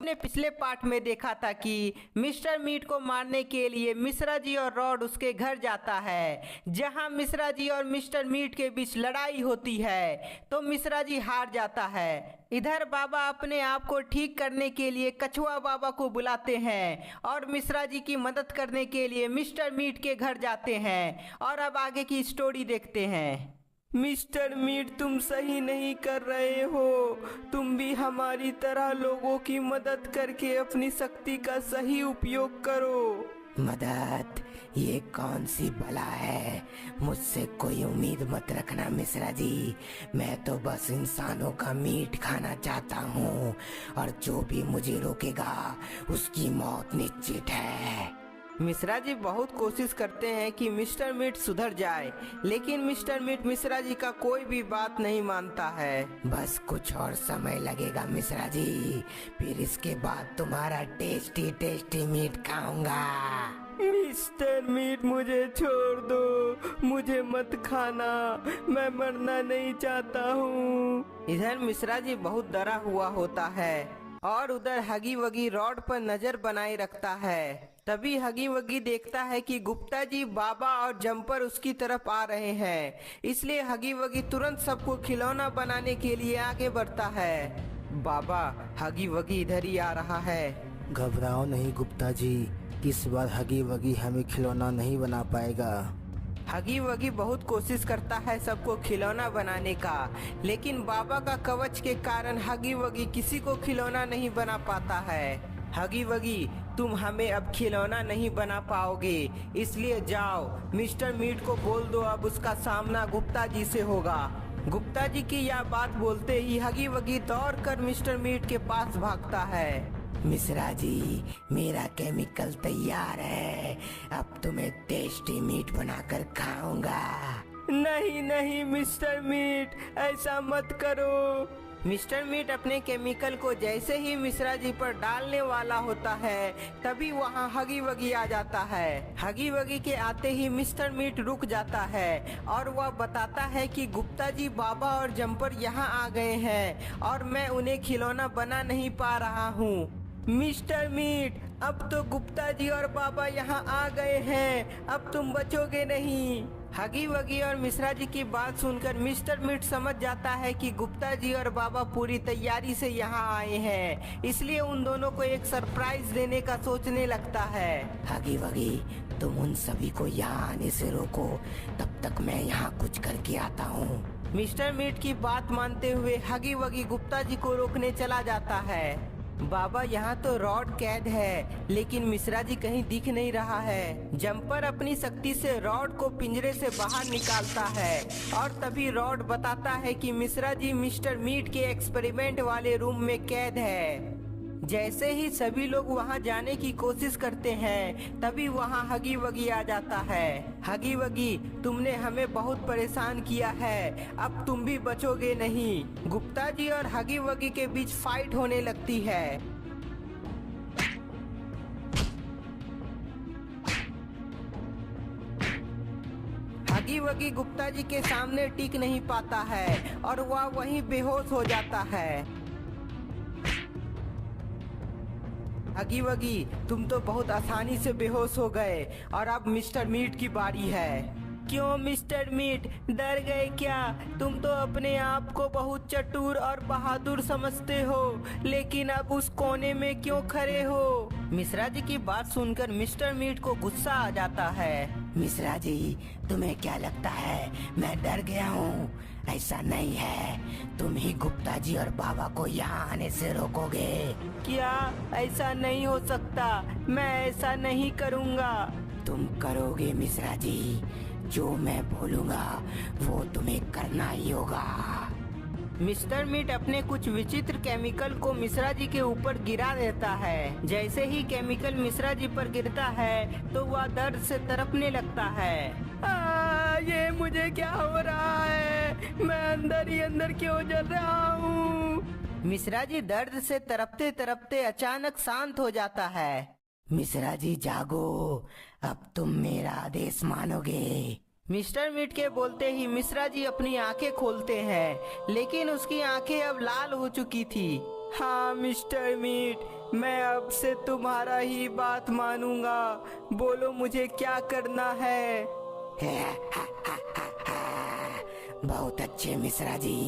अपने पिछले पार्ट में देखा था कि मिस्टर मीट को मारने के लिए मिश्रा जी और रॉड उसके घर जाता है, जहां मिश्रा जी और मिस्टर मीट के बीच लड़ाई होती है तो मिश्रा जी हार जाता है। इधर बाबा अपने आप को ठीक करने के लिए कछुआ बाबा को बुलाते हैं और मिश्रा जी की मदद करने के लिए मिस्टर मीट के घर जाते हैं और अब आगे की स्टोरी देखते हैं। मिस्टर मीट, तुम सही नहीं कर रहे हो। तुम भी हमारी तरह लोगों की मदद करके अपनी शक्ति का सही उपयोग करो। मदद? ये कौन सी बला है? मुझसे कोई उम्मीद मत रखना मिश्रा जी। मैं तो बस इंसानों का मीट खाना चाहता हूँ और जो भी मुझे रोकेगा उसकी मौत निश्चित है। मिश्रा जी बहुत कोशिश करते हैं कि मिस्टर मीट सुधर जाए, लेकिन मिस्टर मीट मिश्रा जी का कोई भी बात नहीं मानता है। बस कुछ और समय लगेगा मिश्रा जी, फिर इसके बाद तुम्हारा टेस्टी टेस्टी मीट खाऊंगा। मिस्टर मीट, मुझे छोड़ दो, मुझे मत खाना, मैं मरना नहीं चाहता हूँ। इधर मिश्रा जी बहुत डरा हुआ होता है और उधर हगी वगी रॉड पर नजर बनाए रखता है। तभी हगी वगी देखता है कि गुप्ता जी, बाबा और जंपर उसकी तरफ आ रहे हैं, इसलिए हगी वगी तुरंत सबको खिलौना बनाने के लिए आगे बढ़ता है। बाबा, हगी वगी इधर ही आ रहा है। घबराओ नहीं गुप्ता जी, इस बार हगी वगी हमें खिलौना नहीं बना पाएगा। हगी वगी बहुत कोशिश करता है सबको खिलौना बनाने का, लेकिन बाबा का कवच के कारण हगी वगी किसी को खिलौना नहीं बना पाता है। हगी वगी, तुम हमें अब खिलौना नहीं बना पाओगे, इसलिए जाओ मिस्टर मीट को बोल दो अब उसका सामना गुप्ता जी से होगा। गुप्ता जी की यह बात बोलते ही हगी वगी दौड़कर मिस्टर मीट के पास भागता है। मिश्रा जी, मेरा केमिकल तैयार है, अब तुम्हें टेस्टी मीट बनाकर खाऊंगा। नहीं नहीं मिस्टर मीट, ऐसा मत करो। मिस्टर मीट अपने केमिकल को जैसे ही मिश्रा जी पर डालने वाला होता है तभी वहाँ हगी वगी आ जाता है। हगी वगी के आते ही मिस्टर मीट रुक जाता है और वह बताता है कि गुप्ता जी, बाबा और जंपर यहाँ आ गए हैं और मैं उन्हें खिलौना बना नहीं पा रहा हूँ। मिस्टर मीट, अब तो गुप्ता जी और बाबा यहाँ आ गए हैं, अब तुम बचोगे नहीं। हगी वगी और मिश्रा जी की बात सुनकर मिस्टर मीट समझ जाता है कि गुप्ता जी और बाबा पूरी तैयारी से यहाँ आए हैं, इसलिए उन दोनों को एक सरप्राइज देने का सोचने लगता है। हगी वगी, तुम उन सभी को यहाँ आने से रोको, तब तक मैं यहाँ कुछ करके आता हूँ। मिस्टर मीट की बात मानते हुए हगी वगी गुप्ता जी को रोकने चला जाता है। बाबा, यहाँ तो रॉड कैद है, लेकिन मिश्रा जी कहीं दिख नहीं रहा है। जंपर अपनी शक्ति से रॉड को पिंजरे से बाहर निकालता है और तभी रॉड बताता है कि मिश्रा जी मिस्टर मीट के एक्सपेरिमेंट वाले रूम में कैद है। जैसे ही सभी लोग वहां जाने की कोशिश करते हैं तभी वहां हगी वगी आ जाता है। हगी वगी, तुमने हमें बहुत परेशान किया है, अब तुम भी बचोगे नहीं। गुप्ता जी और हगी वगी के बीच फाइट होने लगती है। हगी वगी गुप्ता जी के सामने टिक नहीं पाता है और वह वहीं बेहोश हो जाता है। हगी वगी, तुम तो बहुत आसानी से बेहोश हो गए और अब मिस्टर मीट की बारी है। क्यों मिस्टर मीट, डर गए क्या? तुम तो अपने आप को बहुत चतुर और बहादुर समझते हो, लेकिन अब उस कोने में क्यों खड़े हो? मिश्रा जी की बात सुनकर मिस्टर मीट को गुस्सा आ जाता है। मिश्रा जी, तुम्हें क्या लगता है मैं डर गया हूँ? ऐसा नहीं है, तुम ही गुप्ता जी और बाबा को यहाँ आने से रोकोगे। क्या? ऐसा नहीं हो सकता, मैं ऐसा नहीं करूँगा। तुम करोगे मिश्रा जी, जो मैं बोलूँगा वो तुम्हें करना ही होगा। मिस्टर मीट अपने कुछ विचित्र केमिकल को मिश्रा जी के ऊपर गिरा देता है। जैसे ही केमिकल मिश्रा जी पर गिरता है तो वह दर्द से तड़पने लगता है। ये मुझे क्या हो रहा है? मैं अंदर ही अंदर क्यों जल रहा हूँ? मिश्रा जी दर्द से तड़पते तड़पते अचानक शांत हो जाता है। मिश्रा जी जागो, अब तुम मेरा आदेश मानोगे। मिस्टर मीट के बोलते ही मिश्रा जी अपनी आंखें खोलते हैं, लेकिन उसकी आंखें अब लाल हो चुकी थी। हाँ मिस्टर मीट, मैं अब से तुम्हारा ही बात मानूंगा। बोलो मुझे क्या करना है। बहुत अच्छे मिश्रा जी,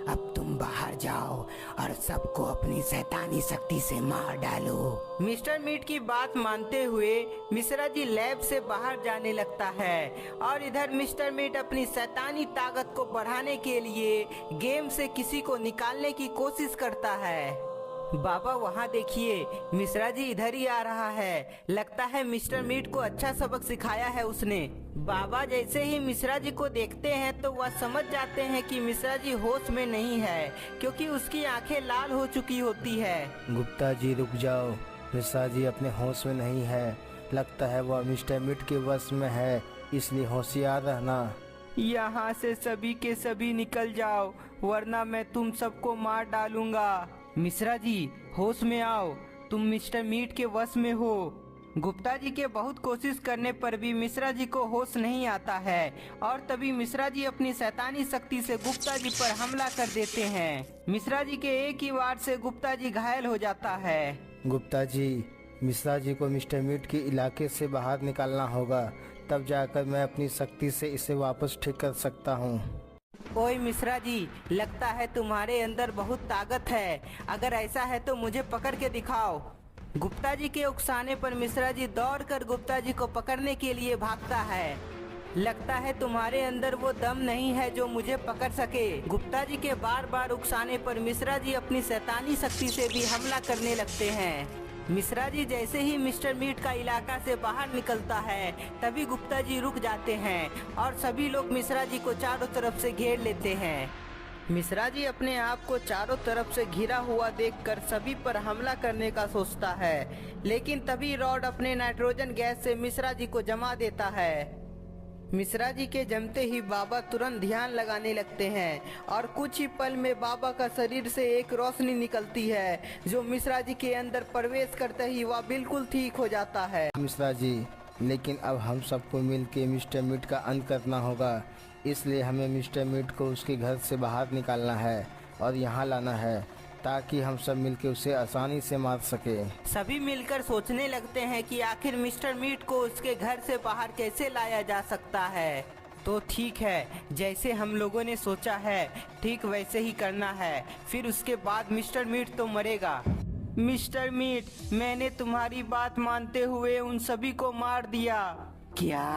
अब तुम बाहर जाओ और सबको अपनी शैतानी शक्ति से मार डालो। मिस्टर मीट की बात मानते हुए मिश्रा जी लैब से बाहर जाने लगता है और इधर मिस्टर मीट अपनी शैतानी ताकत को बढ़ाने के लिए गेम से किसी को निकालने की कोशिश करता है। बाबा वहाँ देखिए, मिश्रा जी इधर ही आ रहा है। लगता है मिस्टर मीट को अच्छा सबक सिखाया है उसने। बाबा जैसे ही मिश्रा जी को देखते हैं तो वह समझ जाते हैं कि मिश्रा जी होश में नहीं है, क्योंकि उसकी आंखें लाल हो चुकी होती है। गुप्ता जी रुक जाओ, मिश्रा जी अपने होश में नहीं है। लगता है वह मिस्टर मीट के वश में है, इसलिए होशियार रहना। यहाँ से सभी के सभी निकल जाओ, वरना मैं तुम सबको मार डालूंगा। मिश्रा जी होश में आओ, तुम मिस्टर मीट के वश में हो। गुप्ता जी के बहुत कोशिश करने पर भी मिश्रा जी को होश नहीं आता है और तभी मिश्रा जी अपनी शैतानी शक्ति से गुप्ता जी पर हमला कर देते हैं। मिश्रा जी के एक ही वार से गुप्ता जी घायल हो जाता है। गुप्ता जी, मिश्रा जी को मिस्टर मीट के इलाके से बाहर निकालना होगा, तब जाकर मैं अपनी शक्ति से इसे वापस ठीक कर सकता हूँ। ओए मिश्रा जी, लगता है तुम्हारे अंदर बहुत ताकत है। अगर ऐसा है तो मुझे पकड़ के दिखाओ। गुप्ता जी के उकसाने पर मिश्रा जी दौड़कर गुप्ता जी को पकड़ने के लिए भागता है। लगता है तुम्हारे अंदर वो दम नहीं है जो मुझे पकड़ सके। गुप्ता जी के बार बार उकसाने पर मिश्रा जी अपनी शैतानी शक्ति से भी हमला करने लगते हैं। मिश्रा जी जैसे ही मिस्टर मीट का इलाका से बाहर निकलता है तभी गुप्ता जी रुक जाते हैं और सभी लोग मिश्रा जी को चारों तरफ से घेर लेते हैं। मिश्रा जी अपने आप को चारों तरफ से घिरा हुआ देखकर सभी पर हमला करने का सोचता है, लेकिन तभी रॉड अपने नाइट्रोजन गैस से मिश्रा जी को जमा देता है। मिश्रा जी के जमते ही बाबा तुरंत ध्यान लगाने लगते हैं और कुछ ही पल में बाबा का शरीर से एक रोशनी निकलती है जो मिश्रा जी के अंदर प्रवेश करते ही वह बिल्कुल ठीक हो जाता है। मिश्रा जी, लेकिन अब हम सबको मिलकर मिस्टर मीट का अंत करना होगा, इसलिए हमें मिस्टर मीट को उसके घर से बाहर निकालना है और यहाँ लाना है ताकि हम सब मिलकर उसे आसानी से मार सके। सभी मिलकर सोचने लगते हैं कि आखिर मिस्टर मीट को उसके घर से बाहर कैसे लाया जा सकता है। तो ठीक है, जैसे हम लोगों ने सोचा है ठीक वैसे ही करना है। फिर उसके बाद मिस्टर मीट तो मरेगा। मिस्टर मीट, मैंने तुम्हारी बात मानते हुए उन सभी को मार दिया। क्या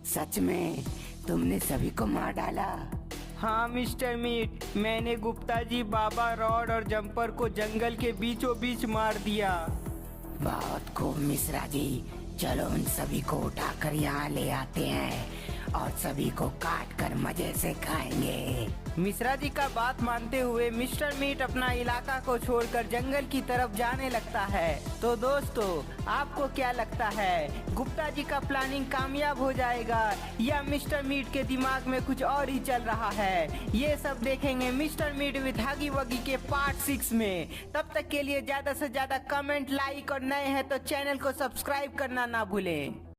सच में तुमने सभी को मार डाला? हाँ मिस्टर मीट, मैंने गुप्ता जी, बाबा, रॉड और जंपर को जंगल के बीचों बीच मार दिया। बहुत खूब मिश्रा जी, चलो उन सभी को उठाकर यहाँ ले आते हैं और सभी को काट कर मजे से खाएंगे। मिश्रा जी का बात मानते हुए मिस्टर मीट अपना इलाका को छोड़कर जंगल की तरफ जाने लगता है। तो दोस्तों, आपको क्या लगता है, गुप्ता जी का प्लानिंग कामयाब हो जाएगा या मिस्टर मीट के दिमाग में कुछ और ही चल रहा है? ये सब देखेंगे मिस्टर मीट विद हगी वगी के पार्ट 6 में। तब तक के लिए ज्यादा से ज्यादा कमेंट, लाइक और नए हैं तो चैनल को सब्सक्राइब करना ना भूलें।